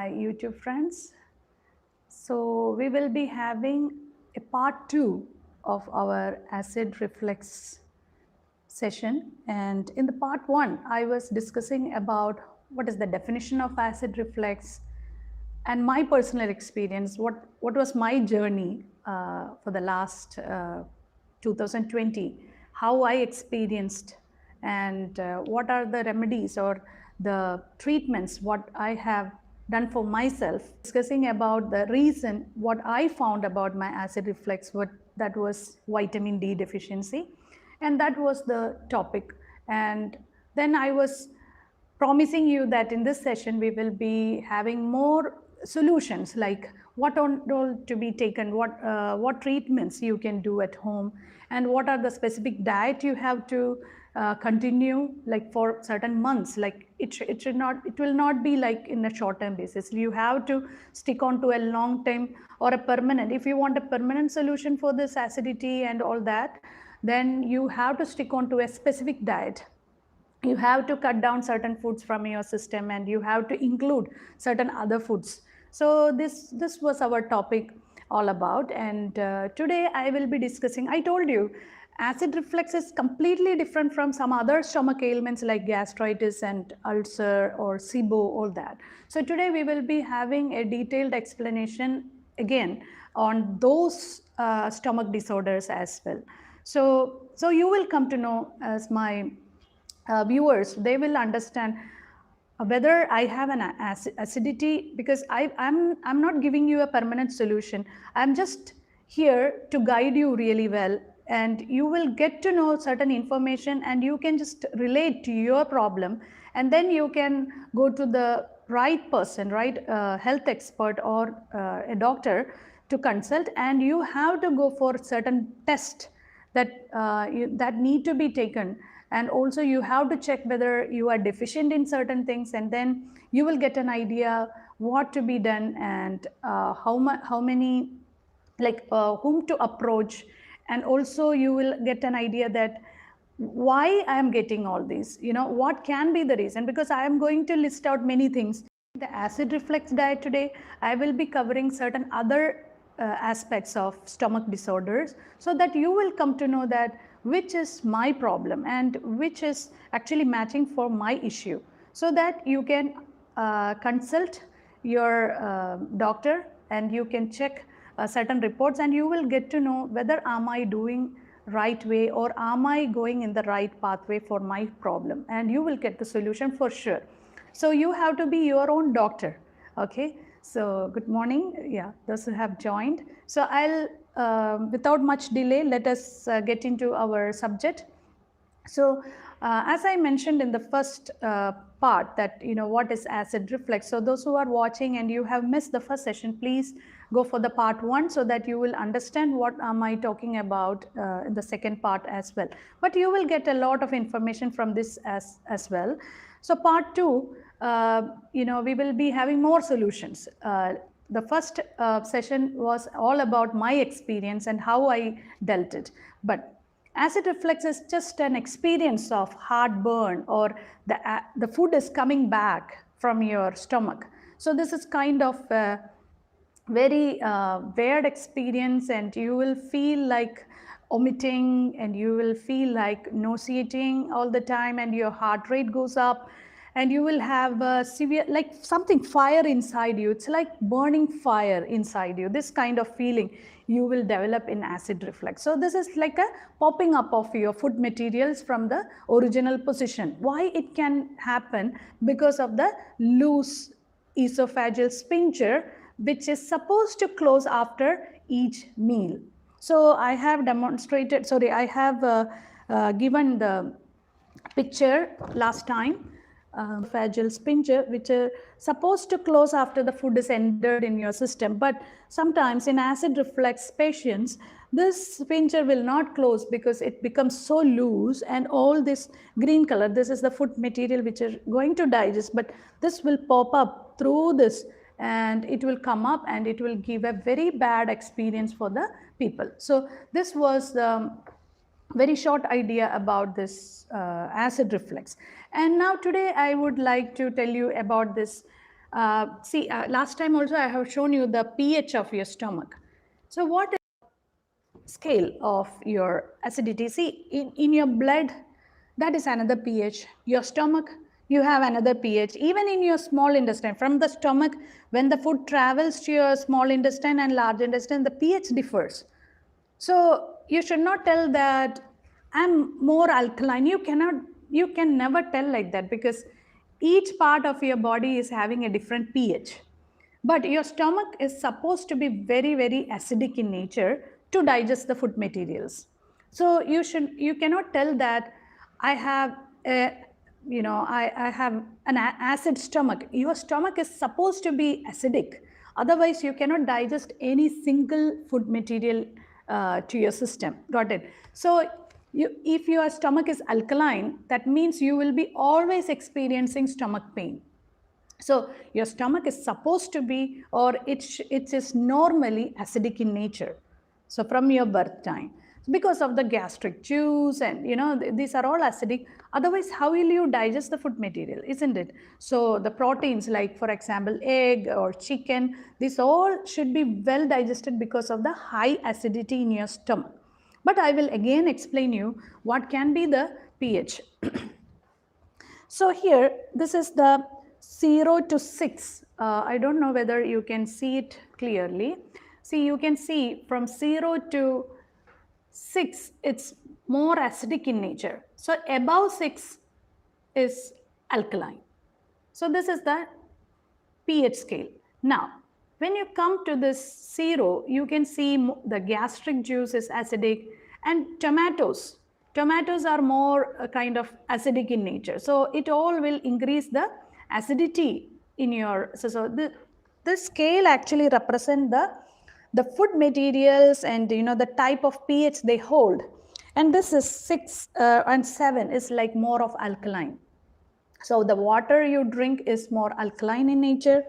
my YouTube friends. So we will be having a part 2 of our acid reflux session, and in the part 1 I was discussing about what is the definition of acid reflux and my personal experience, what was my journey for the last 2020, how I experienced, and what are the remedies or the treatments what I have done for myself, discussing about the reason what I found about my acid reflux, what that was vitamin D deficiency, and that was the topic. And then I was promising you that in this session we will be having more solutions, like what all to be taken, what treatments you can do at home, and what are the specific diet you have to continue, like for certain months. Like it will not be like in a short term basis. You have to stick on to a long time or a permanent. If you want a permanent solution for this acidity and all that, then you have to stick on to a specific diet. You have to cut down certain foods from your system, and you have to include certain other foods. So this was our topic all about. And today I will be discussing, I told you acid reflux is completely different from some other stomach ailments like gastritis and ulcer or SIBO, all that. So today we will be having a detailed explanation again on those stomach disorders as well. So you will come to know, as my viewers, they will understand whether I have an acidity, because I'm not giving you a permanent solution. I'm just here to guide you really well, and you will get to know certain information, and you can just relate to your problem, and then you can go to the right person, right health expert or a doctor to consult, and you have to go for certain tests that that need to be taken. And also you have to check whether you are deficient in certain things, and then you will get an idea what to be done, and how many, like whom to approach. And also you will get an idea that why I am getting all these, what can be the reason, because I am going to list out many things. The acid reflux diet today, I will be covering certain other aspects of stomach disorders, so that you will come to know that which is my problem and which is actually matching for my issue, so that you can consult your doctor, and you can check certain reports, and you will get to know whether am I doing right way, or am I going in the right pathway for my problem, and you will get the solution for sure. So you have to be your own doctor. Okay, so good morning, yeah, those who have joined. So I'll without much delay, let us get into our subject. So as I mentioned in the first part, that what is acid reflux. So those who are watching and you have missed the first session, please go for the part 1, so that you will understand what am I talking about in the second part as well. But you will get a lot of information from this as well. So part 2, we will be having more solutions. The first session was all about my experience and how I dealt it. But acid reflux is just an experience of heartburn, or the food is coming back from your stomach. So this is kind of a very weird experience, and you will feel like vomiting, and you will feel like nauseating all the time, and your heart rate goes up, and you will have severe, like something fire inside you. It's like burning fire inside you. This kind of feeling you will develop in acid reflux. So this is like a popping up of your food materials from the original position. Why it can happen? Because of the loose esophageal sphincter, which is supposed to close after each meal. So I have demonstrated, sorry, I have given the picture last time. Esophageal sphincter, which are supposed to close after the food is entered in your system. But sometimes in acid reflux patients, this sphincter will not close because it becomes so loose, and all this green color, this is the food material which are going to digest, but this will pop up through this, and it will come up, and it will give a very bad experience for the people. So this was the very short idea about this acid reflux. And now today I would like to tell you about this Last time also I have shown you the pH of your stomach. So what is the scale of your acidity? See, in your blood, that is another pH. Your stomach, you have another pH. Even in your small intestine, from the stomach, when the food travels to your small intestine and large intestine, the pH differs. So you should not tell that I'm more alkaline. You can never tell like that, because each part of your body is having a different pH. But your stomach is supposed to be very, very acidic in nature to digest the food materials. So you cannot tell that I have I have an acid stomach. Your stomach is supposed to be acidic. Otherwise, you cannot digest any single food material to your system. Got it? So if your stomach is alkaline, that means you will be always experiencing stomach pain. So your stomach is supposed to be, or it is normally acidic in nature. So from your birth time, because of the gastric juice and these are all acidic. Otherwise, how will you digest the food material, isn't it? So the proteins, like for example egg or chicken, this all should be well digested because of the high acidity in your stomach. But I will again explain you what can be the pH. So here, this is the 0 to 6. I don't know whether you can see it clearly. See, you can see from 0 to 6, it's more acidic in nature. So above 6 is alkaline. So this is the pH scale. Now, when you come to this 0, you can see the gastric juice is acidic, and tomatoes are more kind of acidic in nature. So it all will increase the acidity in your, so this scale actually represent the food materials and the type of pH they hold. And this is 6 and 7 is like more of alkaline. So the water you drink is more alkaline in nature.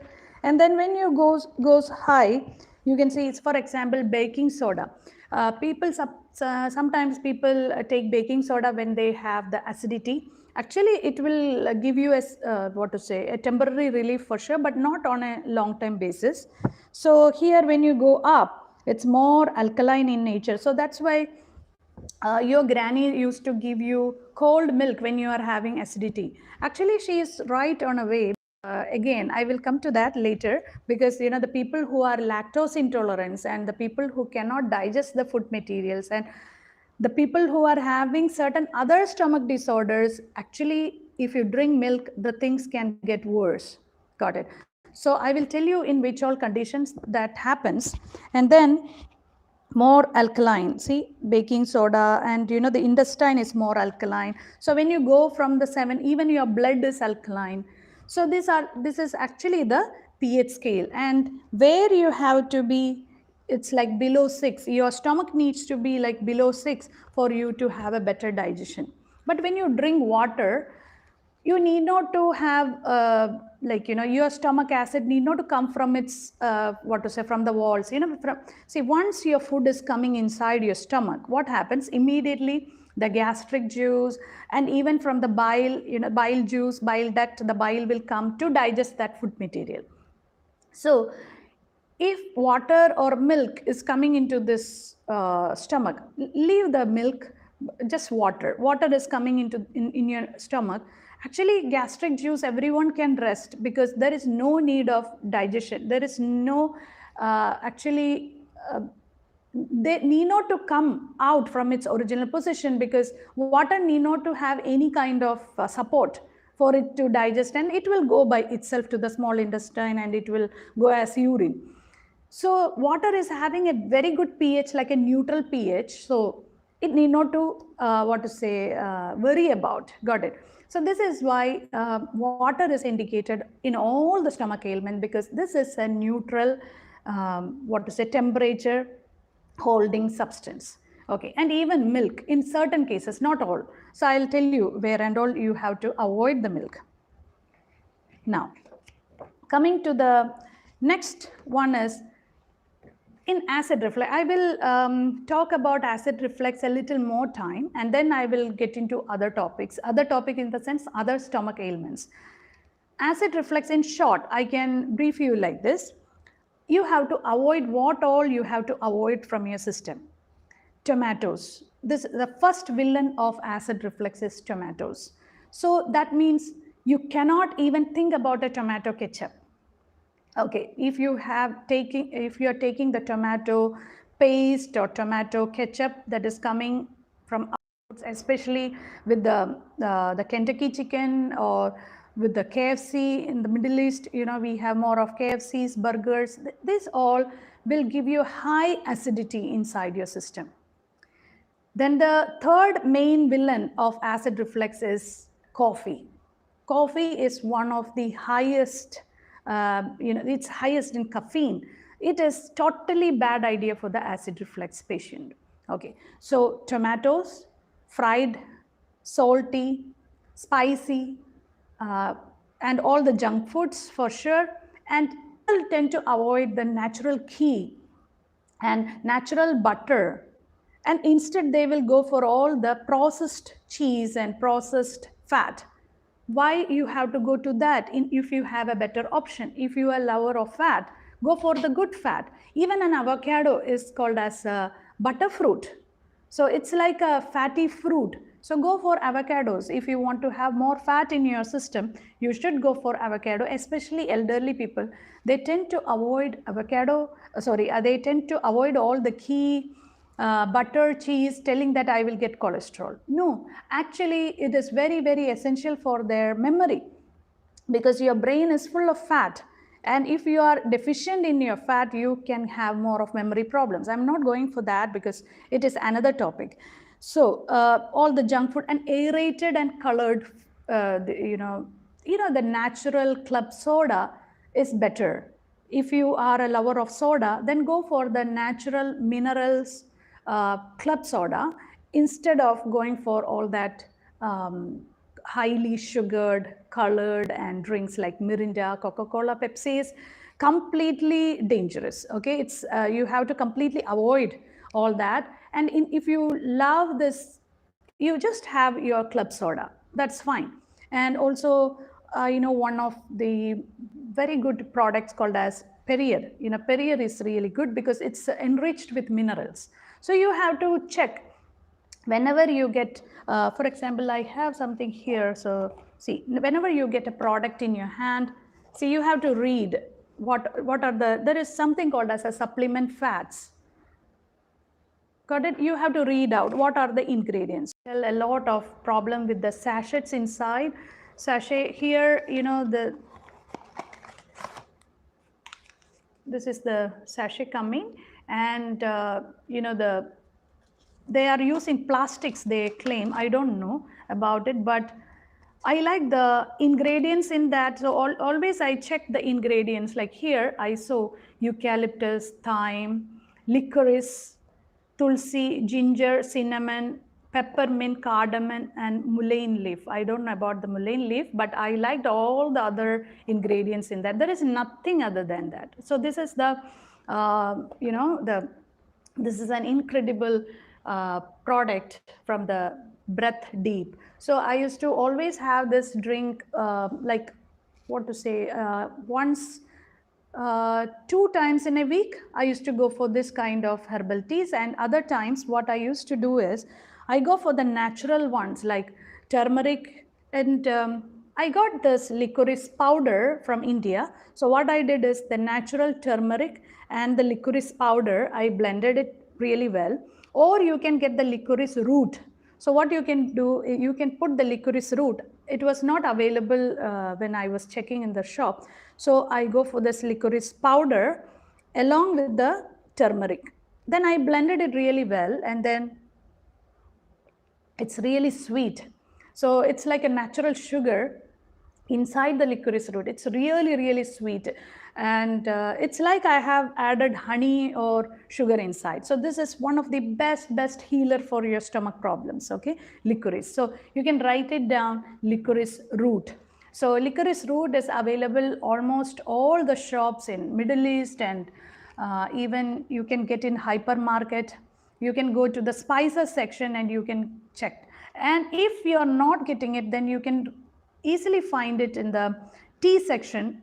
And then when you goes high, you can see it's, for example, baking soda. Sometimes people take baking soda when they have the acidity. Actually, it will give you a temporary relief for sure, but not on a long-term basis. So here, when you go up, it's more alkaline in nature. So that's why your granny used to give you cold milk when you are having acidity. Actually, she is right on a way. Again, I will come to that later, because the people who are lactose intolerant and the people who cannot digest the food materials and the people who are having certain other stomach disorders, actually, if you drink milk, the things can get worse. Got it? So I will tell you in which all conditions that happens. And then more alkaline, see, baking soda, and the intestine is more alkaline. So when you go from the 7, even your blood is alkaline. So this is actually the pH scale, and where you have to be, it's like below 6. Your stomach needs to be like below 6 for you to have a better digestion. But when you drink water, you need not to have your stomach acid need not to come from its from the walls. See, once your food is coming inside your stomach, what happens immediately? The gastric juice and even from the bile, bile juice, bile duct, the bile will come to digest that food material. So if water or milk is coming into this stomach, leave the milk, just water is coming into in your stomach. Actually, gastric juice, everyone can rest, because there is no need of digestion. There is no they need not to come out from its original position, because water need not to have any kind of support for it to digest, and it will go by itself to the small intestine and it will go as urine. So water is having a very good pH, like a neutral pH. So it need not to worry about. Got it? So this is why water is indicated in all the stomach ailment, because this is a neutral temperature holding substance. Okay, and even milk in certain cases, not all. So I'll tell you where and all you have to avoid the milk. Now, coming to the next one is in acid reflux. I will talk about acid reflux a little more time, and then I will get into other topics. Other topic in the sense, other stomach ailments. acid reflux in short, I can brief you like this. You have to avoid what all you have to avoid from your system. Tomatoes. This the first villain of acid reflux is tomatoes. So that means you cannot even think about a tomato ketchup. Okay, if you are taking the tomato paste or tomato ketchup that is coming from especially with the Kentucky chicken or with the KFC in the Middle East, you know, we have more of KFCs, burgers. This all will give you high acidity inside your system. Then the third main villain of acid reflux is coffee. Coffee is one of the highest, it's highest in caffeine. It is totally bad idea for the acid reflux patient. Okay, so tomatoes, fried, salty, spicy, and all the junk foods for sure. And people tend to avoid the natural ghee and natural butter, and instead they will go for all the processed cheese and processed fat. Why you have to go to that if you have a better option? If you are a lover of fat, go for the good fat. Even an avocado is called as a butter fruit. So it's like a fatty fruit. So go for avocados. If you want to have more fat in your system, you should go for avocado, especially elderly people. They tend to avoid they tend to avoid all the ghee, butter, cheese, telling that I will get cholesterol. No, actually it is very, very essential for their memory, because your brain is full of fat. And if you are deficient in your fat, you can have more of memory problems. I'm not going for that because it is another topic. So all the junk food and aerated and colored, the natural club soda is better. If you are a lover of soda, then go for the natural minerals club soda instead of going for all that highly sugared, colored and drinks like Mirinda, Coca-Cola, Pepsi is completely dangerous. Okay, it's you have to completely avoid all that. And if you love this, you just have your club soda. That's fine. And also, one of the very good products called as Perrier. Perrier is really good because it's enriched with minerals. So you have to check whenever you get, for example, I have something here. So see, whenever you get a product in your hand, see, you have to read what are there is something called as a supplement fats. Got it? You have to read out what are the ingredients. A lot of problem with the sachets inside. Sachet here, this is the sachet coming, and they are using plastics, they claim. I don't know about it, but I like the ingredients in that. So always I check the ingredients. Like here I saw eucalyptus, thyme, licorice, tulsi, ginger, cinnamon, peppermint, cardamom and mullein leaf. I don't know about the mullein leaf, but I liked all the other ingredients in that. There is nothing other than that. So this is the, this is an incredible product from the Breath Deep. So I used to always have this drink, once, 2 times in a week. I used to go for this kind of herbal teas, and other times what I used to do is I go for the natural ones like turmeric, and I got this licorice powder from India. So what I did is the natural turmeric and the licorice powder, I blended it really well. Or you can get the licorice root. So what you can do, you can put the licorice root. It was not available when I was checking in the shop. So I go for this licorice powder along with the turmeric. Then I blended it really well, and then it's really sweet. So it's like a natural sugar inside the licorice root. It's really, really sweet. And it's like I have added honey or sugar inside. So this is one of the best healer for your stomach problems, okay? Licorice. So you can write it down, licorice root. So licorice root is available almost all the shops in Middle East, and even you can get in hypermarket. You can go to the spices section and you can check. And if you're not getting it, then you can easily find it in the tea section,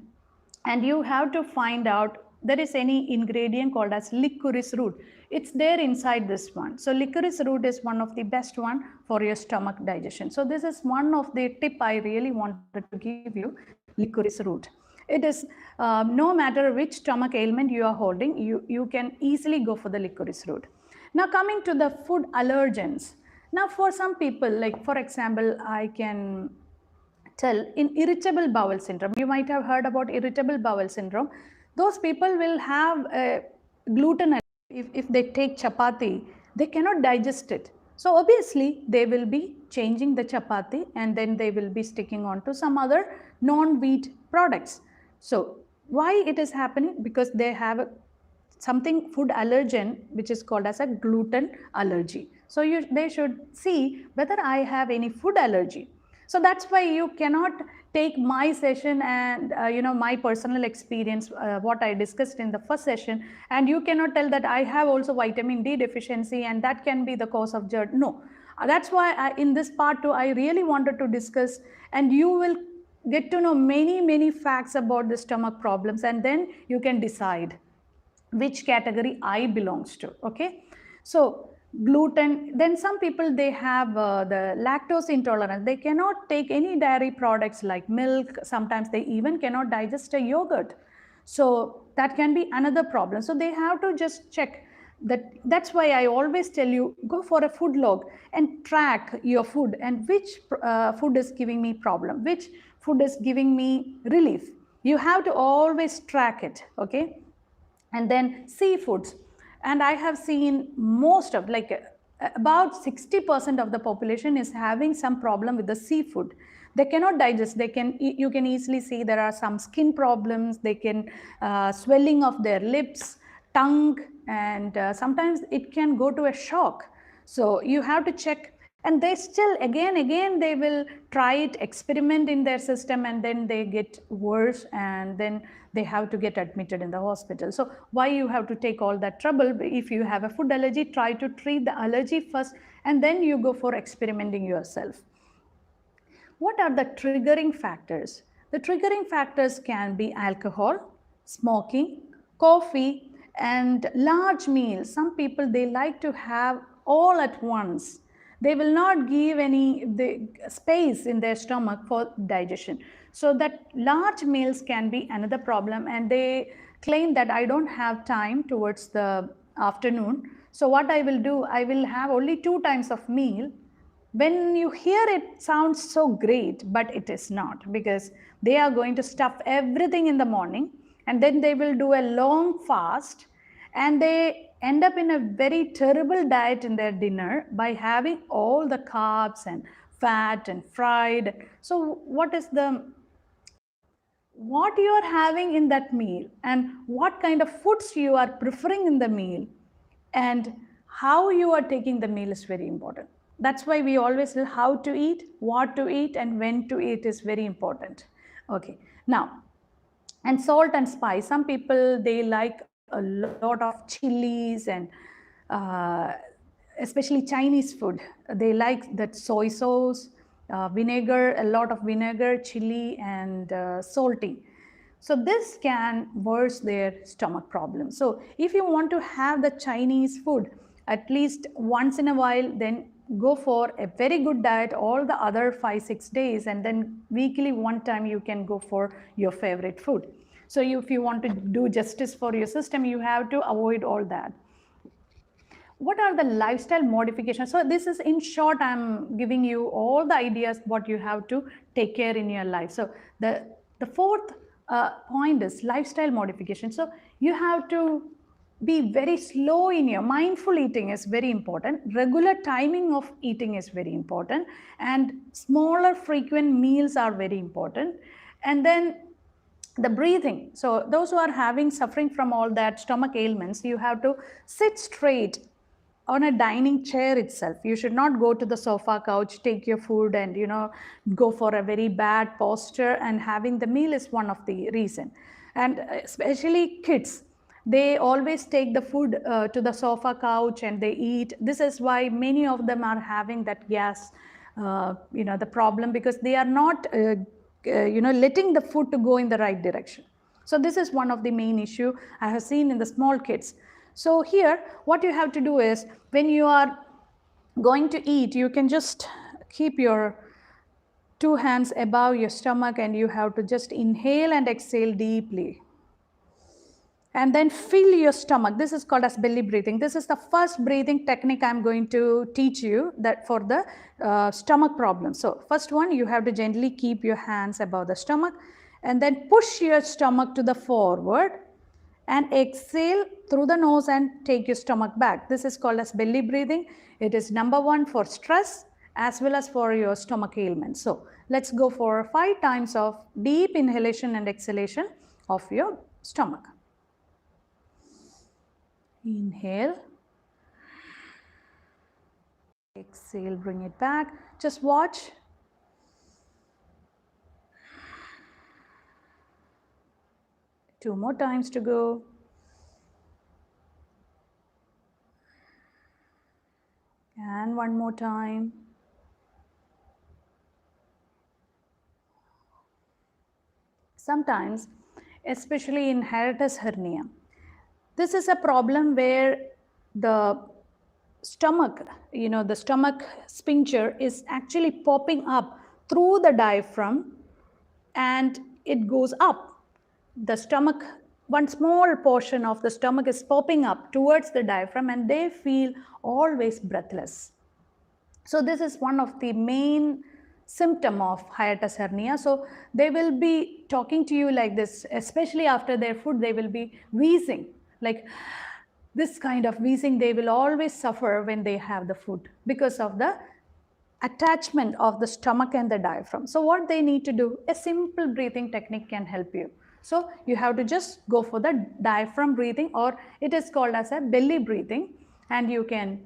and you have to find out there is any ingredient called as licorice root. It's there inside this one. So licorice root is one of the best one for your stomach digestion. So this is one of the tip I really wanted to give you, licorice root. It is no matter which stomach ailment you are holding, you can easily go for the licorice root. Now coming to the food allergens. Now for some people, like for example, I can tell in irritable bowel syndrome, you might have heard about irritable bowel syndrome. Those people will have gluten allergy. If they take chapati, they cannot digest it. So obviously they will be changing the chapati, and then they will be sticking on to some other non-wheat products. So why it is happening? Because they have something food allergen which is called as a gluten allergy. So they should see whether I have any food allergy. So that's why you cannot take my session and my personal experience, what I discussed in the first session, and you cannot tell that I have also vitamin D deficiency and that can be the cause of GERD. No, that's why in this part 2 I really wanted to discuss, and you will get to know many facts about the stomach problems, and then you can decide which category I belongs to. Okay, so gluten, then some people they have the lactose intolerance. They cannot take any dairy products like milk. Sometimes they even cannot digest a yogurt. So that can be another problem. So they have to just check that. That's why I always tell you, go for a food log and track your food, and which food is giving me problem, which food is giving me relief. You have to always track it. Okay, and then seafoods. And I have seen most of, like about 60% of the population is having some problem with the seafood. They cannot digest. You can easily see there are some skin problems. They can swelling of their lips, tongue, and sometimes it can go to a shock. So you have to check. And they still again they will try it, experiment in their system, and then they get worse, and then they have to get admitted in the hospital. So why you have to take all that trouble? If you have a food allergy, try to treat the allergy first, and then you go for experimenting yourself. What are the triggering factors? The triggering factors can be alcohol, smoking, coffee, and large meals. Some people, they like to have all at once. They will not give any space in their stomach for digestion. So that large meals can be another problem, and they claim that I don't have time towards the afternoon. So what I will do, I will have only 2 times of meal. When you hear it sounds so great, but it is not, because they are going to stuff everything in the morning, and then they will do a long fast, and they end up in a very terrible diet in their dinner by having all the carbs and fat and fried. So what you are having in that meal, and what kind of foods you are preferring in the meal, and how you are taking the meal is very important. That's why we always say how to eat, what to eat, and when to eat is very important. Okay, now, and salt and spice. Some people, they like a lot of chilies, and especially Chinese food. They like that soy sauce, vinegar, a lot of vinegar, chili, and salty. So this can worsen their stomach problem. So if you want to have the Chinese food at least once in a while, then go for a very good diet all the other 5-6 days, and then weekly one time you can go for your favorite food. So if you want to do justice for your system, you have to avoid all that. What are the lifestyle modifications? So this is, in short, I'm giving you all the ideas what you have to take care in your life. So the fourth point is lifestyle modification. So you have to be very slow in your mindful eating is very important. Regular timing of eating is very important, and smaller frequent meals are very important. And then the breathing. So those who are suffering from all that stomach ailments, you have to sit straight on a dining chair itself. You should not go to the sofa couch, take your food, and go for a very bad posture, and having the meal is one of the reason. And especially kids, they always take the food to the sofa couch and they eat. This is why many of them are having that gas, the problem, because they are not letting the food to go in the right direction. So this is one of the main issue I have seen in the small kids. So here what you have to do is, when you are going to eat, you can just keep your 2 hands above your stomach and you have to just inhale and exhale deeply. And then fill your stomach. This is called as belly breathing. This is the first breathing technique I'm going to teach you that for the stomach problem. So first one, you have to gently keep your hands above the stomach and then push your stomach to the forward and exhale through the nose and take your stomach back. This is called as belly breathing. It is number 1 for stress as well as for your stomach ailments. So let's go for 5 times of deep inhalation and exhalation of your stomach. Inhale, exhale, bring it back. Just watch. Two more times to go. And one more time. Sometimes, especially in hiatus hernia, this is a problem where the stomach, the stomach sphincter is actually popping up through the diaphragm and it goes up. The stomach, one small portion of the stomach is popping up towards the diaphragm and they feel always breathless. So this is one of the main symptom of hiatus hernia. So they will be talking to you like this, especially after their food, they will be wheezing. Like this kind of wheezing they will always suffer when they have the food because of the attachment of the stomach and the diaphragm. So what they need to do, a simple breathing technique can help you. So you have to just go for the diaphragm breathing, or it is called as a belly breathing, and you can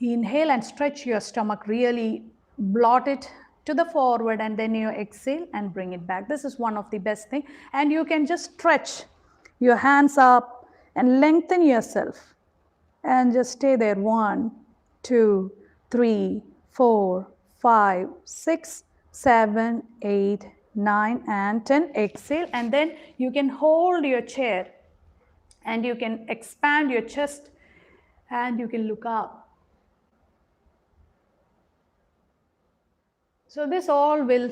inhale and stretch your stomach, really blot it to the forward, and then you exhale and bring it back. This is one of the best thing, and you can just stretch your hands up and lengthen yourself and just stay there. 1, 2, 3, 4, 5, 6, 7, 8, 9 and 10. Exhale, and then you can hold your chair and you can expand your chest and you can look up. So this all will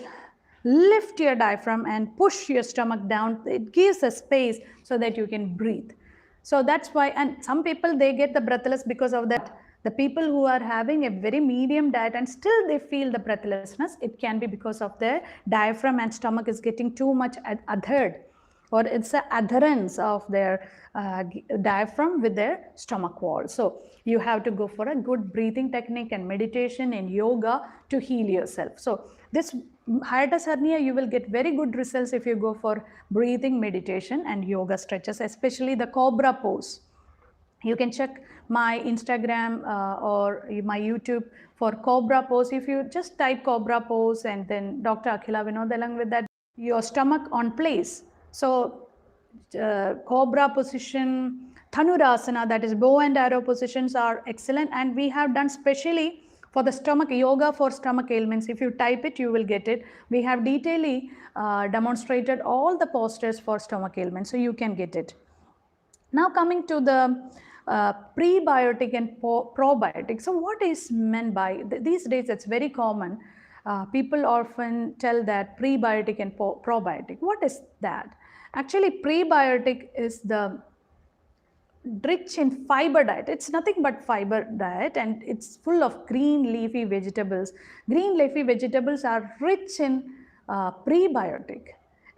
lift your diaphragm and push your stomach down. It gives a space so that you can breathe. So that's why, and some people, they get the breathless because of that. The people who are having a very medium diet and still they feel the breathlessness, it can be because of their diaphragm and stomach is getting too much adhered, or it's an adherence of their diaphragm with their stomach wall. So you have to go for a good breathing technique and meditation and yoga to heal yourself. So this hiatus hernia, you will get very good results if you go for breathing meditation and yoga stretches, especially the Cobra Pose. You can check my Instagram or my YouTube for Cobra Pose. If you just type Cobra Pose and then Dr.Akhila Vinod along with that, your stomach on place. So Cobra position, Dhanurasana, that is bow and arrow positions, are excellent, and we have done specially for the stomach yoga for stomach ailments. If you type it, you will get it. We have detailedly demonstrated all the postures for stomach ailments, so you can get it. Now coming to the prebiotic and probiotic. So what is meant by, these days it's very common. People often tell that prebiotic and probiotic. What is that? Actually, prebiotic is the rich in fiber diet. It's nothing but fiber diet, and it's full of green leafy vegetables. Green leafy vegetables are rich in prebiotic.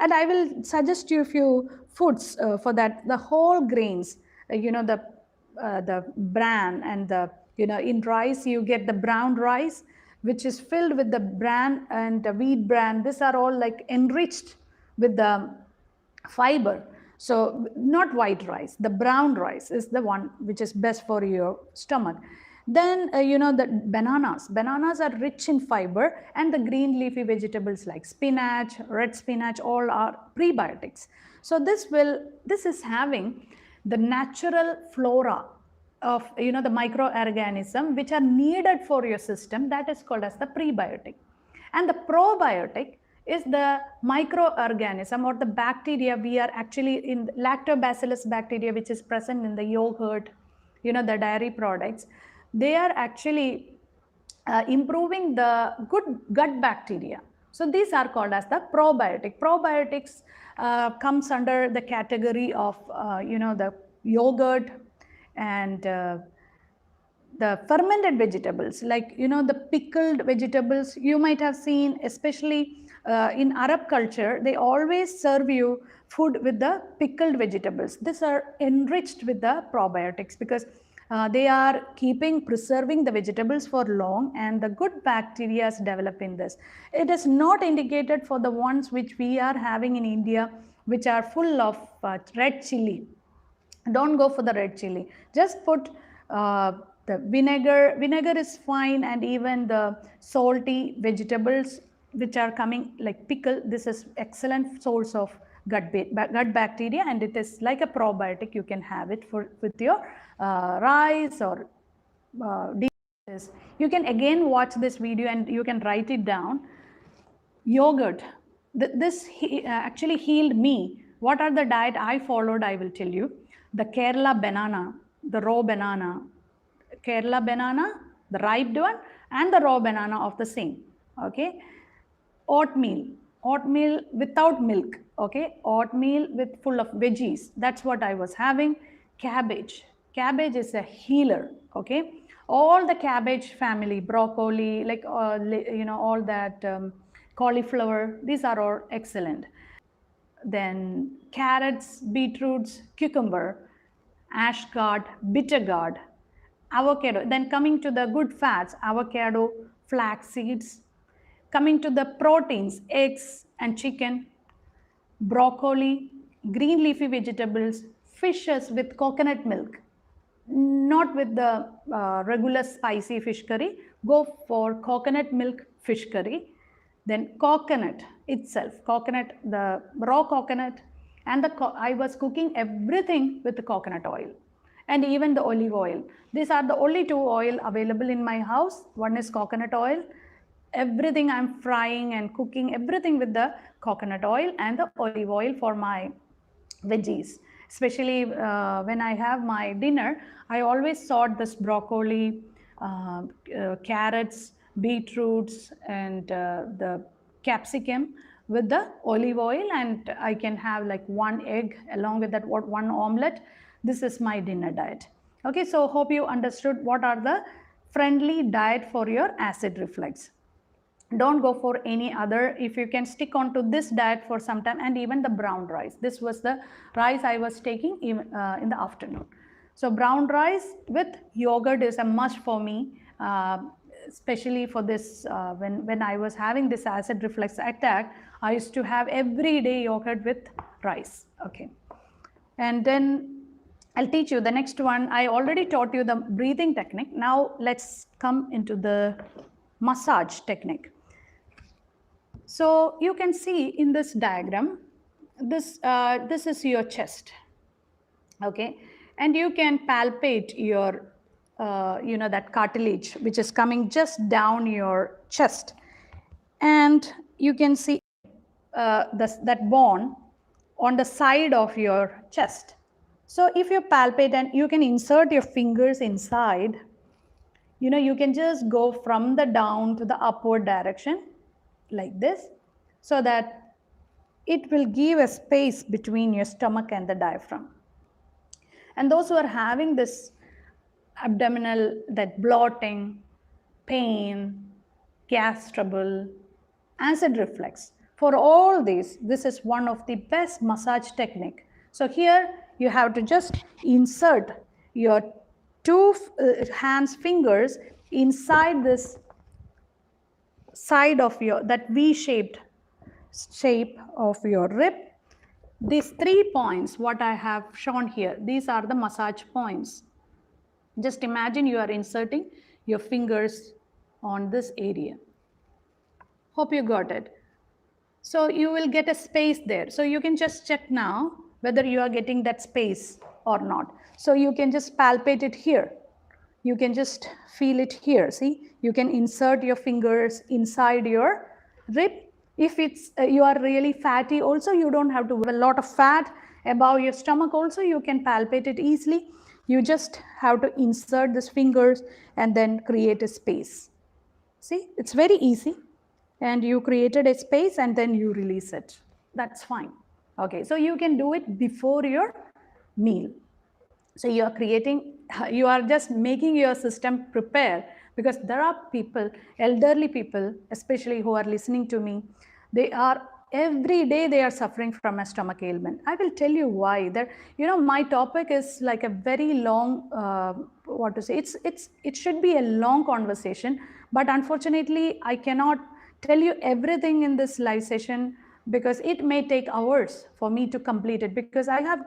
And I will suggest you a few foods for that. The whole grains, the bran and the, in rice you get the brown rice, which is filled with the bran and the wheat bran. These are all like enriched with the fiber. So not white rice, the brown rice is the one which is best for your stomach. Then the bananas are rich in fiber, and the green leafy vegetables like spinach, red spinach, all are prebiotics. So this is having the natural flora of the microorganism which are needed for your system. That is called as the prebiotic. And the probiotic is the microorganism or the bacteria we are actually in lactobacillus bacteria, which is present in the yogurt, the dairy products. They are actually improving the good gut bacteria. So these are called as the probiotic. Probiotics comes under the category of the yogurt and the fermented vegetables, like the pickled vegetables. You might have seen, especially in Arab culture, they always serve you food with the pickled vegetables. These are enriched with the probiotics because they are preserving the vegetables for long, and the good bacteria develop in this. It is not indicated for the ones which we are having in India, which are full of red chili. Don't go for the red chili. Just put the vinegar. Vinegar is fine, and even the salty vegetables which are coming like pickle. This is excellent source of gut bacteria, and it is like a probiotic. You can have it with your rice or dishes. You can again watch this video and you can write it down. Yogurt. This actually healed me. What are the diet I followed? I will tell you. The Kerala banana, the raw banana, Kerala banana, the ripe one, and the raw banana of the same. Okay. Oatmeal without milk. Okay. Oatmeal with full of veggies. That's what I was having. Cabbage is a healer. Okay. All the cabbage family, broccoli, like all that cauliflower, these are all excellent. Then carrots, beetroots, cucumber, ash gourd, bitter gourd, avocado. Then coming to the good fats, avocado, flax seeds. Coming to the proteins, eggs and chicken, broccoli, green leafy vegetables, fishes with coconut milk. Not with the regular spicy fish curry. Go for coconut milk fish curry. Then coconut itself, the raw coconut, and I was cooking everything with the coconut oil and even the olive oil. These are the only two oil available in my house. One is coconut oil. Everything I'm frying and cooking, everything with the coconut oil and the olive oil for my veggies. Especially when I have my dinner, I always sort this broccoli, carrots, beetroots, and the capsicum with the olive oil, and I can have like one egg along with that one omelette. This is my dinner diet. Okay, so hope you understood what are the friendly diet for your acid reflux. Don't go for any other. If you can stick on to this diet for some time, and even the brown rice. This was the rice I was taking in the afternoon. So brown rice with yogurt is a must for me, especially for this when I was having this acid reflux attack. I used to have everyday yogurt with rice. Okay, and then I'll teach you the next one. I already taught you the breathing technique. Now let's come into the massage technique. So you can see in this diagram, this is your chest. Okay, and you can palpate your that cartilage which is coming just down your chest, and you can see that bone on the side of your chest. So if you palpate and you can insert your fingers inside, you can just go from the down to the upward direction like this, so that it will give a space between your stomach and the diaphragm. And those who are having this abdominal, that bloating, pain, gas trouble, acid reflux, for all these, this is one of the best massage technique. So here you have to just insert your two hands fingers inside this side of that V-shaped shape of your rib. These 3 points, what I have shown here, these are the massage points. Just imagine you are inserting your fingers on this area. Hope you got it. So you will get a space there. So you can just check now whether you are getting that space or not. So you can just palpate it here. You can just feel it here. See, you can insert your fingers inside your rib If it's you are really fatty, also you don't have to have a lot of fat above your stomach, also you can palpate it easily. You just have to insert these fingers and then create a space. See, it's very easy, and you created a space and then you release it. That's fine. Okay, so you can do it before your meal. So you are creating, you are just making your system prepare, because there are people, elderly people especially, who are listening to me. They are every day they are suffering from a stomach ailment. I will tell you why. That, you know, my topic is like a very long, what to say, it should be a long conversation, but unfortunately I cannot tell you everything in this live session, because it may take hours for me to complete it, because I have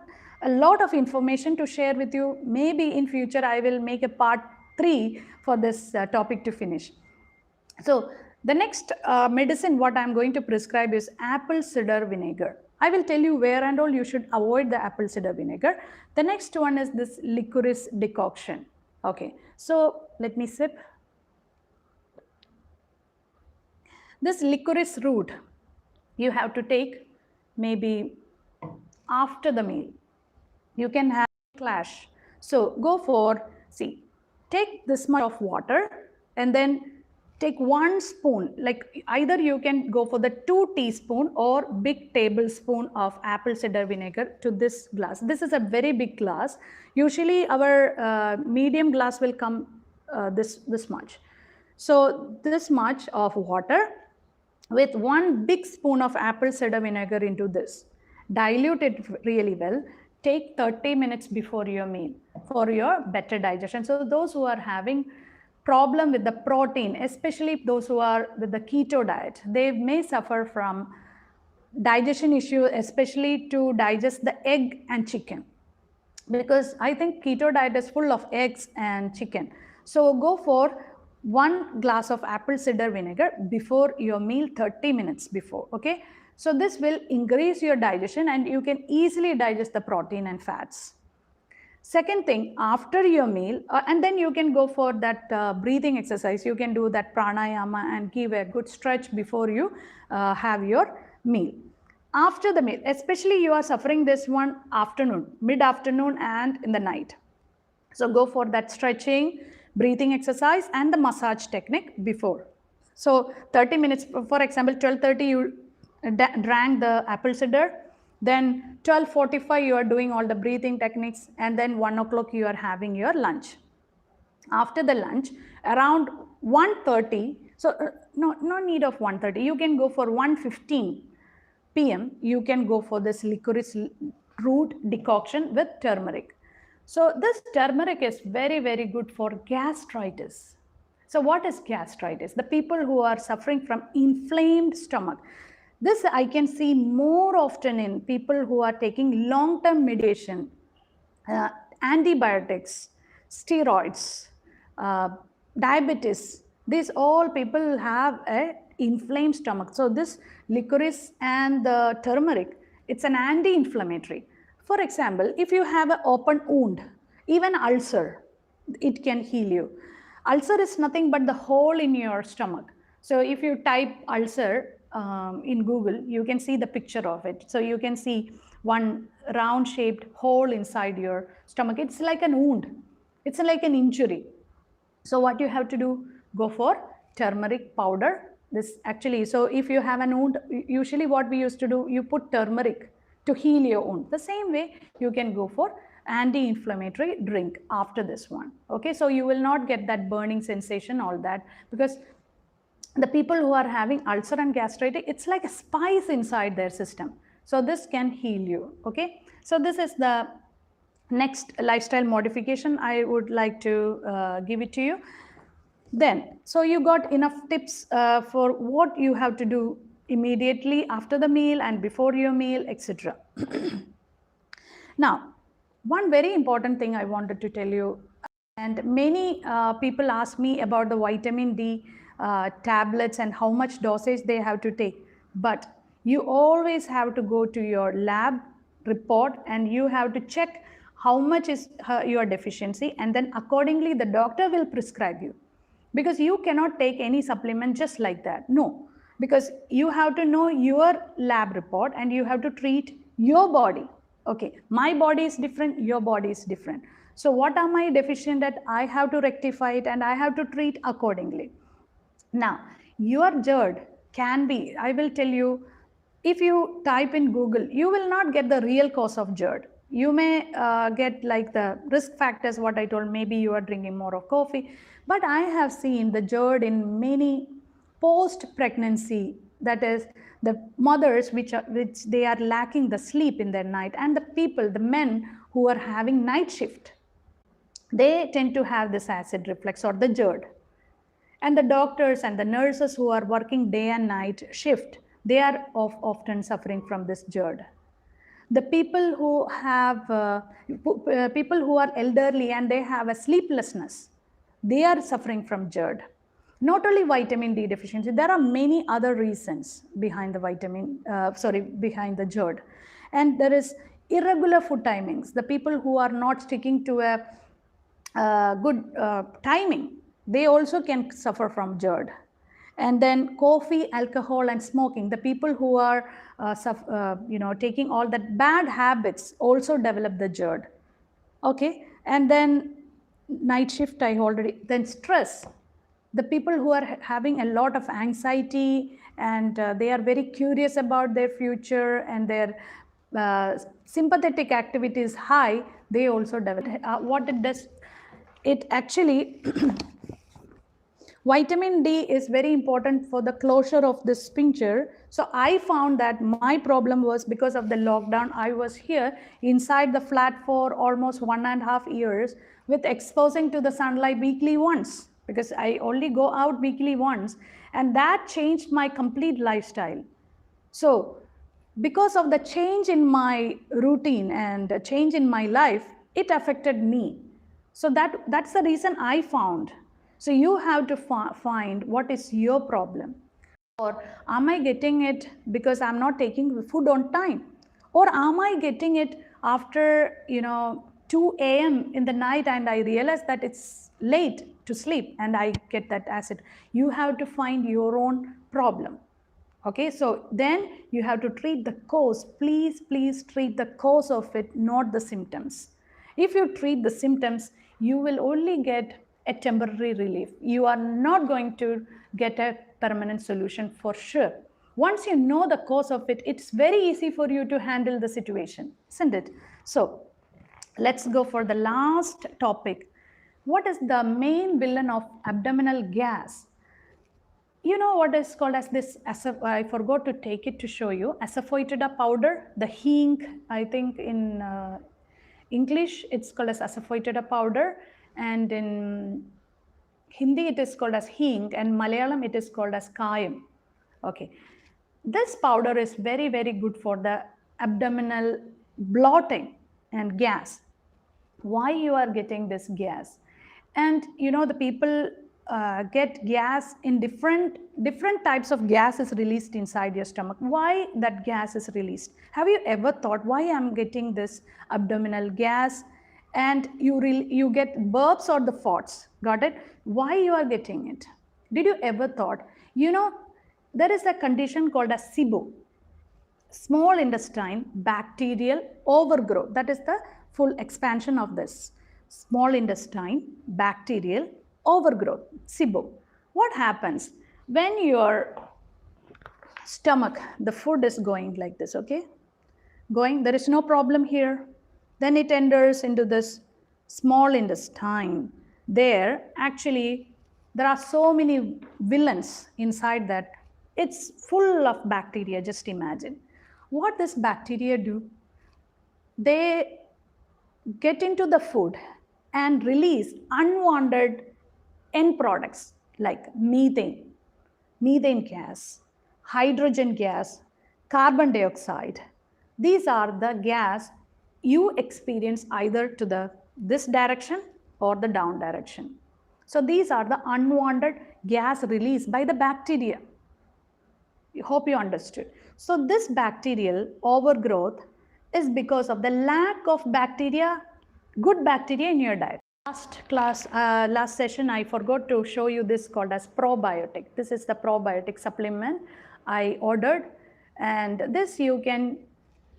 a lot of information to share with you. Maybe in future I will make a part 3 for this topic to finish. So the next medicine what I'm going to prescribe is apple cider vinegar. I will tell you where and all you should avoid the apple cider vinegar. The next one is this licorice decoction. Okay, so let me sip. This licorice root you have to take maybe after the meal. You can have a clash. So go for, see, take this much of water and then take 1 spoon, like either you can go for the 2 teaspoon or big tablespoon of apple cider vinegar to this glass. This is a very big glass. Usually our medium glass will come this much. So this much of water with 1 big spoon of apple cider vinegar into this. Dilute it really well. Take 30 minutes before your meal for your better digestion. So those who are having problem with the protein, especially those who are with the keto diet, they may suffer from digestion issue, especially to digest the egg and chicken, because I think keto diet is full of eggs and chicken. So go for 1 glass of apple cider vinegar before your meal, 30 minutes before. Okay, so this will increase your digestion and you can easily digest the protein and fats. Second thing, after your meal, and then you can go for that breathing exercise. You can do that pranayama and give a good stretch before you have your meal. After the meal, especially you are suffering this one afternoon, mid-afternoon and in the night. So go for that stretching, breathing exercise and the massage technique before. So 30 minutes, for example, 12:30 you drank the apple cider, then 12:45 you are doing all the breathing techniques, and then 1 o'clock you are having your lunch. After the lunch, around 1:30, so no need of 1:30, you can go for 1:15 p.m. you can go for this licorice root decoction with turmeric. So this turmeric is very, very good for gastritis. So what is gastritis? The people who are suffering from inflamed stomach. This I can see more often in people who are taking long-term medication, antibiotics, steroids, diabetes. These all people have a inflamed stomach. So this licorice and the turmeric, it's an anti-inflammatory. For example, if you have an open wound, even ulcer, it can heal you. Ulcer is nothing but the hole in your stomach. So if you type ulcer in Google, you can see the picture of it. So you can see one round shaped hole inside your stomach. It's like an wound. It's like an injury. So what you have to do, go for turmeric powder. This actually, so if you have an wound, usually what we used to do, you put turmeric to heal your wound. The same way you can go for anti-inflammatory drink after this one. Okay, so you will not get that burning sensation, all that, because the people who are having ulcer and gastritis, it's like a spice inside their system. So this can heal you. Okay, so this is the next lifestyle modification I would like to give it to you. Then, so you got enough tips for what you have to do immediately after the meal and before your meal, etc. Now, one very important thing I wanted to tell you, and many people ask me about the vitamin D tablets and how much dosage they have to take, but you always have to go to your lab report and you have to check how much is your deficiency, and then accordingly the doctor will prescribe you, because you cannot take any supplement just like that. No, because you have to know your lab report and you have to treat your body. Okay, my body is different, your body is different. So what am I deficient at? I have to rectify it and I have to treat accordingly. Now, your GERD can be, I will tell you, if you type in Google, you will not get the real cause of GERD. You may get like the risk factors, what I told, maybe you are drinking more of coffee. But I have seen the GERD in many post-pregnancy, that is the mothers which they are lacking the sleep in their night, and the people, the men who are having night shift, they tend to have this acid reflux or the GERD. And the doctors and the nurses who are working day and night shift, they are often suffering from this GERD. The people who have people who are elderly and they have a sleeplessness, they are suffering from GERD. Not only vitamin D deficiency, there are many other reasons behind the behind the GERD. And there is irregular food timings. The people who are not sticking to a good timing, they also can suffer from GERD. And then coffee, alcohol, and smoking. The people who are taking all that bad habits also develop the GERD. Okay, and then night shift then stress. The people who are having a lot of anxiety and they are very curious about their future and their sympathetic activity is high, they also develop. What it does, it actually vitamin D is very important for the closure of this sphincter. So I found that my problem was because of the lockdown. I was here inside the flat for almost 1.5 years with exposing to the sunlight weekly once, because I only go out weekly once, and that changed my complete lifestyle. So because of the change in my routine and a change in my life, it affected me. So that's the reason I found. So you have to find what is your problem. Or am I getting it because I'm not taking food on time? Or am I getting it after 2 a.m. in the night and I realize that it's late to sleep and I get that acid? You have to find your own problem. Okay, so then you have to treat the cause. Please treat the cause of it, not the symptoms. If you treat the symptoms, you will only get a temporary relief. You are not going to get a permanent solution for sure. Once you know the cause of it, it's very easy for you to handle the situation, isn't it? So let's go for the last topic. What is the main villain of abdominal gas? You know what is called as this, I forgot to take it to show you, Asafoetida powder, the hing, I think in English it's called as Asafoetida powder, and in Hindi it is called as hing, and Malayalam it is called as kayam. Okay, this powder is very good for the abdominal bloating and gas. Why you are getting this gas? And the people get gas in different types of gas is released inside your stomach. Why that gas is released? Have you ever thought why I'm getting this abdominal gas? And you get burps or the farts. Got it? Why you are getting it? Did you ever thought? There is a condition called as SIBO, small intestine bacterial overgrowth. That is the full expansion of this. Small intestine bacterial overgrowth, SIBO. What happens when your stomach, the food is going like this, okay? There is no problem here. Then it enters into this small intestine. There are so many villains inside that. It's full of bacteria, just imagine. What this bacteria do? They get into the food and release unwanted end products like methane gas, hydrogen gas, carbon dioxide. These are the gas you experience either to this direction or the down direction. So these are the unwanted gas released by the bacteria. I hope you understood. So this bacterial overgrowth is because of the lack of good bacteria in your diet. Last session I forgot to show you this called as probiotic. This is the probiotic supplement. I ordered, and this you can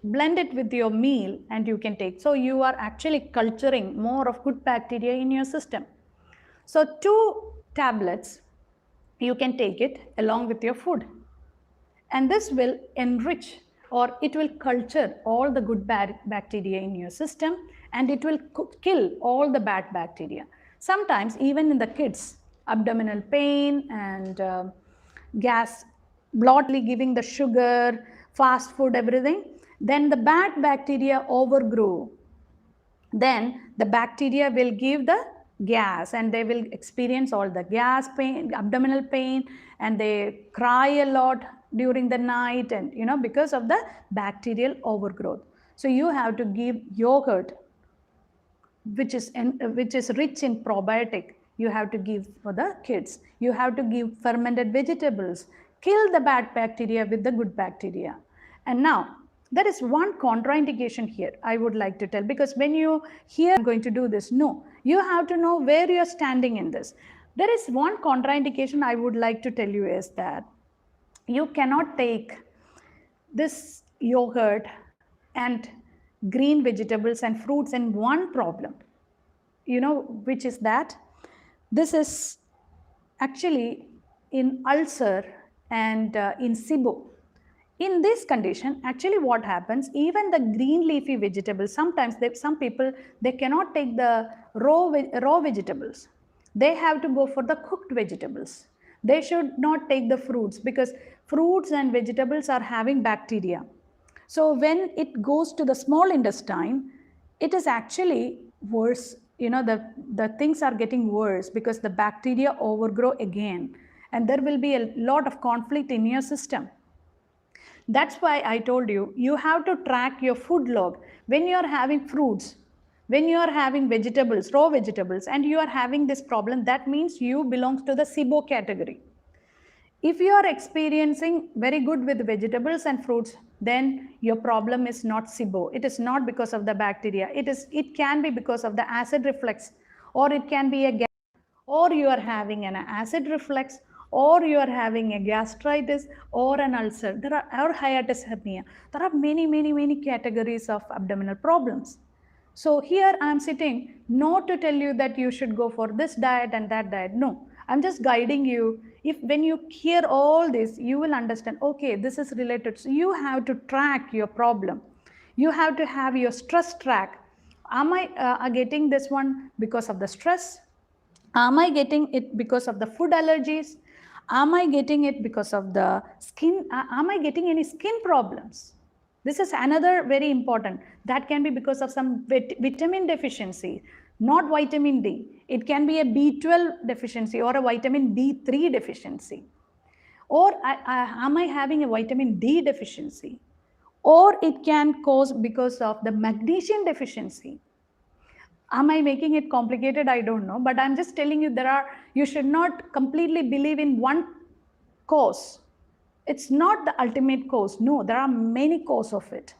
blend it with your meal and you can take. So you are actually culturing more of good bacteria in your system. So 2 tablets, you can take it along with your food. And this will enrich, or it will culture all the good bacteria in your system, and it will kill all the bad bacteria. Sometimes even in the kids, abdominal pain and gas, bloatly giving the sugar, fast food, everything, then the bad bacteria overgrow. Then the bacteria will give the gas and they will experience all the gas pain, abdominal pain, and they cry a lot during the night, and because of the bacterial overgrowth. So you have to give yogurt, which is rich in probiotic. You have to give for the kids. You have to give fermented vegetables. Kill the bad bacteria with the good bacteria. And now, there is one contraindication here I would like to tell, because when you hear I'm going to do this, no, you have to know where you are standing in this. There is one contraindication I would like to tell you is that you cannot take this yogurt and green vegetables and fruits in one problem, which is that this is actually in ulcer and in SIBO. In this condition, actually what happens, even the green leafy vegetables, sometimes some people, they cannot take the raw vegetables. They have to go for the cooked vegetables. They should not take the fruits, because fruits and vegetables are having bacteria. So when it goes to the small intestine, it is actually worse. The things are getting worse because the bacteria overgrow again, and there will be a lot of conflict in your system. That's why I told you, you have to track your food log. When you are having fruits, when you are having vegetables, raw vegetables, and you are having this problem, that means you belong to the SIBO category. If you are experiencing very good with vegetables and fruits, then your problem is not SIBO. It is not because of the bacteria. It can be because of the acid reflux, or it can be a gas, or you are having an acid reflux, or you are having a gastritis or an ulcer, or hiatus hernia. There are many categories of abdominal problems. So here I am sitting not to tell you that you should go for this diet and that diet. No, I'm just guiding you. When you hear all this, you will understand, okay, this is related. So you have to track your problem. You have to have your stress track. Am I getting this one because of the stress? Am I getting it because of the food allergies? Am I getting it because of the skin? Am I getting any skin problems? This is another very important. That can be because of some vitamin deficiency, not vitamin D. It can be a B12 deficiency or a vitamin B3 deficiency. Or am I having a vitamin D deficiency? Or it can cause because of the magnesium deficiency. Am I making it complicated? I don't know, but I'm just telling you, you should not completely believe in one cause. It's not the ultimate cause. No, there are many causes of it.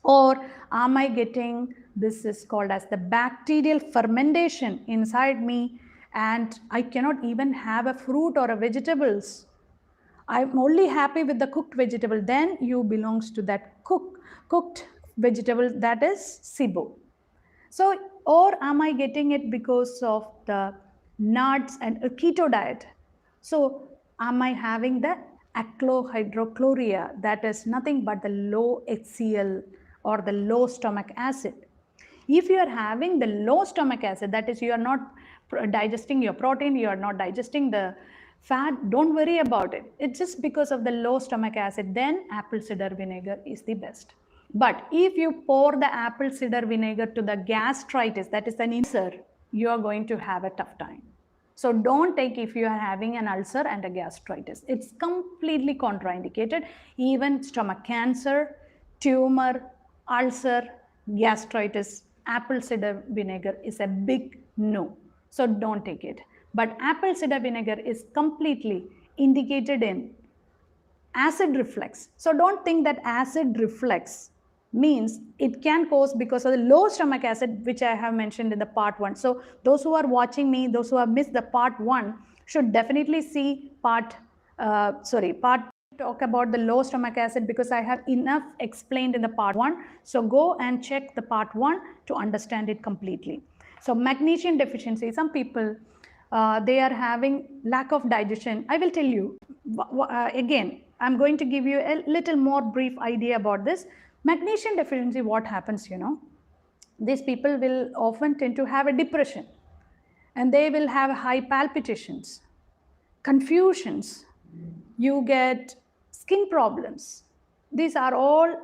Or am I getting, this is called as the bacterial fermentation inside me, and I cannot even have a fruit or a vegetables. I'm only happy with the cooked vegetable. Then you belongs to that cooked vegetable, that is SIBO. So, or am I getting it because of the nuts and a keto diet? So, am I having the aclohydrochlorua, that is nothing but the low HCl or the low stomach acid? If you are having the low stomach acid, that is you are not digesting your protein, you are not digesting the fat, don't worry about it. It's just because of the low stomach acid, then apple cider vinegar is the best. But if you pour the apple cider vinegar to the gastritis, that is an ulcer, you are going to have a tough time. So don't take if you are having an ulcer and a gastritis. It's completely contraindicated. Even stomach cancer, tumor, ulcer, gastritis, apple cider vinegar is a big no. So don't take it. But apple cider vinegar is completely indicated in acid reflux. So don't think that acid reflux means it can cause because of the low stomach acid, which I have mentioned in the part 1. So those who are watching me, those who have missed the part 1 should definitely see part talk about the low stomach acid because I have enough explained in the part 1. So go and check the part 1 to understand it completely. So magnesium deficiency, some people, they are having lack of digestion. I will tell you, again, I'm going to give you a little more brief idea about this. Magnesium deficiency, what happens, these people will often tend to have a depression, and they will have high palpitations, confusions, you get skin problems. These are all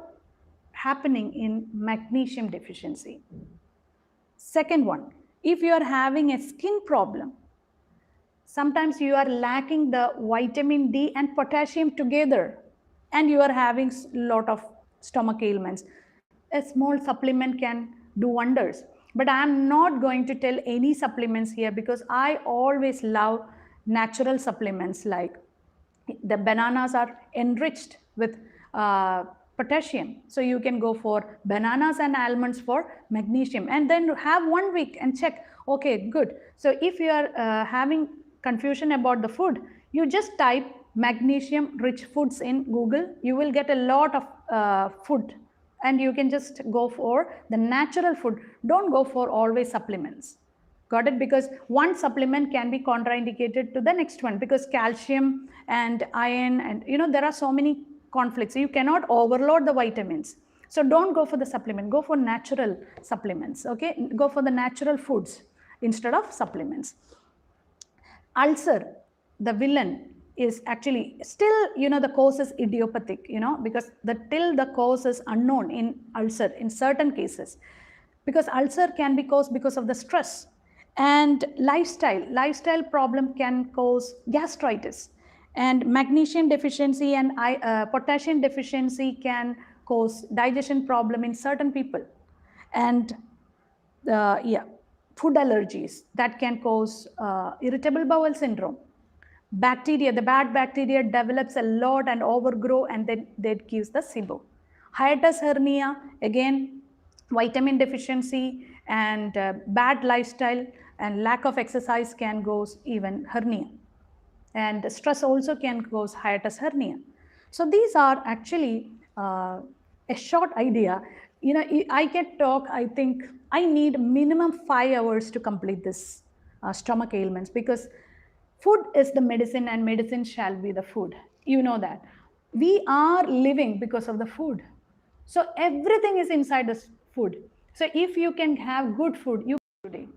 happening in magnesium deficiency. Second one, if you are having a skin problem, sometimes you are lacking the vitamin D and potassium together, and you are having a lot of stomach ailments. A small supplement can do wonders. But I am not going to tell any supplements here because I always love natural supplements, like the bananas are enriched with potassium. So you can go for bananas and almonds for magnesium, and then have 1 week and check, okay, good. So if you are having confusion about the food, you just type magnesium rich foods in Google. You will get a lot of food, and you can just go for the natural food. Don't go for always supplements. Got it? Because one supplement can be contraindicated to the next one, because calcium and iron and there are so many conflicts. You cannot overload the vitamins. So don't go for the supplement. Go for natural supplements. Okay, go for the natural foods instead of supplements. Ulcer, the villain, is actually still, the cause is idiopathic, because till the cause is unknown in ulcer in certain cases, because ulcer can be caused because of the stress and lifestyle problem can cause gastritis, and magnesium deficiency and potassium deficiency can cause digestion problem in certain people, and food allergies that can cause irritable bowel syndrome. Bacteria, the bad bacteria develops a lot and overgrow, and then that gives the SIBO. Hiatus hernia, again, vitamin deficiency and bad lifestyle and lack of exercise can cause even hernia. And stress also can cause hiatus hernia. So these are actually a short idea. I can talk, I think I need minimum 5 hours to complete this stomach ailments, because food is the medicine and medicine shall be the food. You know that. We are living because of the food. So everything is inside the food. So if you can have good food, you can today.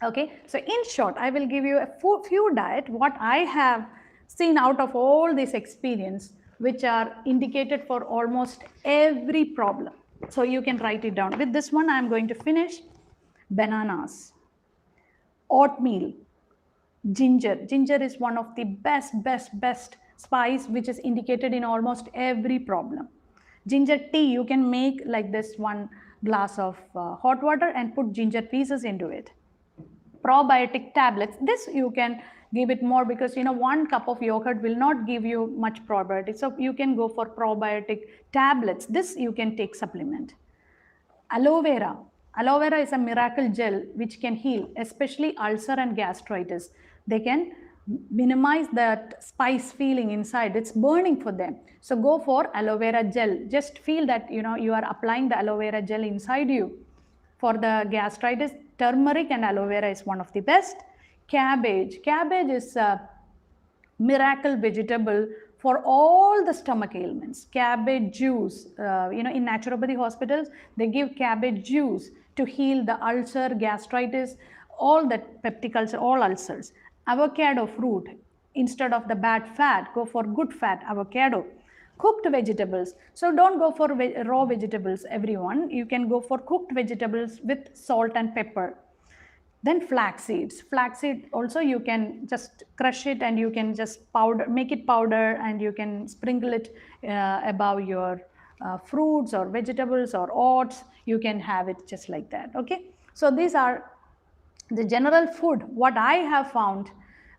Okay, so in short, I will give you a few diet, what I have seen out of all this experience, which are indicated for almost every problem. So you can write it down. With this one, I am going to finish. Bananas, oatmeal, ginger. Ginger is one of the best spice which is indicated in almost every problem. Ginger tea, you can make like this, 1 glass of hot water and put ginger pieces into it. Probiotic tablets, this you can give it more, because 1 cup of yogurt will not give you much probiotic. So you can go for probiotic tablets. This you can take supplement. Aloe vera. Aloe vera is a miracle gel which can heal, especially ulcer and gastritis. They can minimize that spice feeling inside. It's burning for them. So go for aloe vera gel. Just feel that you are applying the aloe vera gel inside you. For the gastritis, turmeric and aloe vera is one of the best. Cabbage. Cabbage is a miracle vegetable for all the stomach ailments. Cabbage juice, in naturopathy hospitals, they give cabbage juice to heal the ulcer, gastritis, all the peptic ulcer, all ulcers. Avocado fruit, instead of the bad fat, go for good fat avocado. Cooked vegetables. So don't go for raw vegetables, everyone. You can go for cooked vegetables with salt and pepper. Then flax seeds. Flaxseed also you can just crush it and you can just make it powder, and you can sprinkle it above your fruits or vegetables or oats. You can have it just like that. Okay. So these are the general food what I have found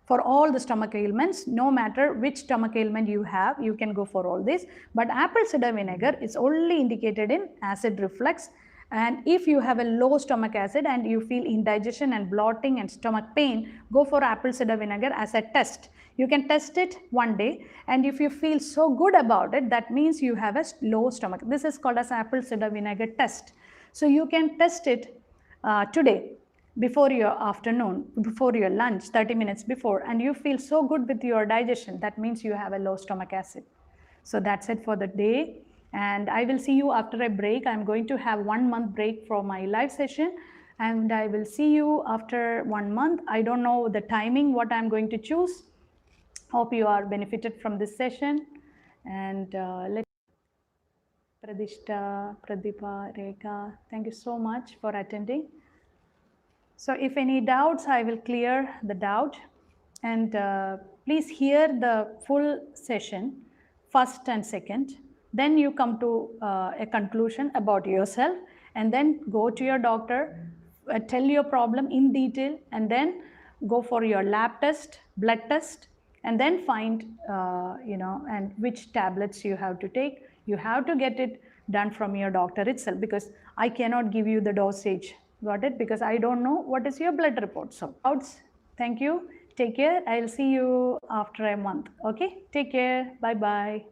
for all the stomach ailments. No matter which stomach ailment you have, you can go for all this. But apple cider vinegar is only indicated in acid reflux And if you have a low stomach acid and you feel indigestion and bloating and stomach pain, go for apple cider vinegar as a test. You can test it one day, and if you feel so good about it, that means you have a low stomach. This is called as apple cider vinegar test. So you can test it today before your afternoon, before your lunch, 30 minutes before, and you feel so good with your digestion, that means you have a low stomach acid. So that's it for the day, and I will see you after a break. I'm going to have 1 month break for my live session, and I will see you after 1 month. I don't know the timing, what I'm going to choose. Hope you are benefited from this session. And let Pradishta, Pradeepa, Rekha, thank you so much for attending. So if any doubts, I will clear the doubt. And please hear the full session, first and second. Then you come to a conclusion about yourself, and then go to your doctor, tell your problem in detail, and then go for your lab test, blood test, and then find, and which tablets you have to take. You have to get it done from your doctor itself, because I cannot give you the dosage. Got it? Because I don't know what is your blood report. So, thank you. Take care. I'll see you after a month. Okay? Take care. Bye-bye.